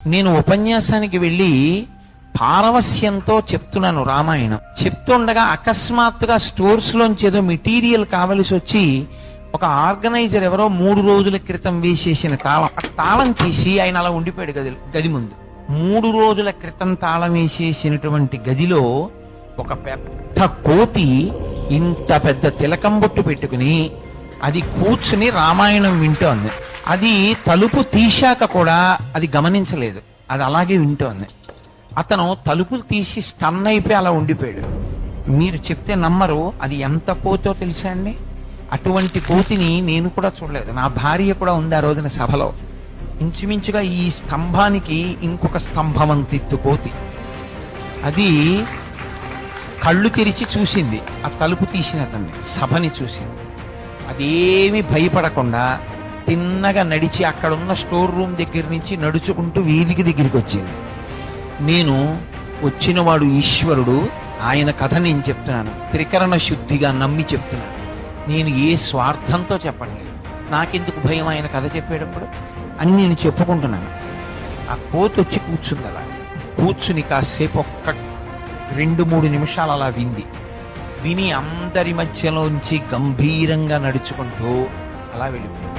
నేను ఉపన్యాసానికి వెళ్ళి పారవస్యంతో చెప్తున్నాను రామాయణం. చెప్తుండగా అకస్మాత్తుగా స్టోర్స్ లోంచి ఏదో మెటీరియల్ కావలసి వచ్చి ఒక ఆర్గనైజర్ ఎవరో 3 రోజుల క్రితం వేసేసిన తాళం, ఆ తాళం తీసి ఆయన అలా ఉండిపోయాడు గది ముందు. 3 రోజుల క్రితం తాళం వేసేసినటువంటి గదిలో ఒక పెద్ద కోతి ఇంత పెద్ద తిలకం బొట్టు పెట్టుకుని అది కూర్చుని రామాయణం వింటోంది. అది తలుపు తీశాక కూడా అది గమనించలేదు, అది అలాగే వింటోంది. అతను తలుపులు తీసి స్టన్ అయిపోయి అలా ఉండిపోయాడు. మీరు చెప్తే నమ్మరు, అది ఎంత కోతో తెలుసా అండి? అటువంటి కోతిని నేను కూడా చూడలేదు. నా భార్య కూడా ఉంది ఆ రోజున సభలో. ఇంచుమించుగా ఈ స్తంభానికి ఇంకొక స్తంభం అంతెత్తు కోతి. అది కళ్ళు తెరిచి చూసింది ఆ తలుపు తీసిన అతన్ని, సభని చూసింది. అదేమి భయపడకుండా తిన్నగా నడిచి అక్కడున్న స్టోర్ రూమ్ దగ్గర నుంచి నడుచుకుంటూ వీధికి దగ్గరికి వచ్చింది. నేను వచ్చినవాడు ఈశ్వరుడు, ఆయన కథ నేను చెప్తున్నాను, త్రికరణ శుద్ధిగా నమ్మి చెప్తున్నాను. నేను ఏ స్వార్థంతో చెప్పట్లేదు. నాకెందుకు భయం ఆయన కథ చెప్పేటప్పుడు అని నేను చెప్పుకుంటున్నాను. ఆ కోతి వచ్చి కూర్చుంది. అలా కూర్చుని కాసేపు ఒక్క 2-3 నిమిషాలు అలా విని అందరి మధ్యలోంచి గంభీరంగా నడుచుకుంటూ అలా వెళ్ళిపోయింది.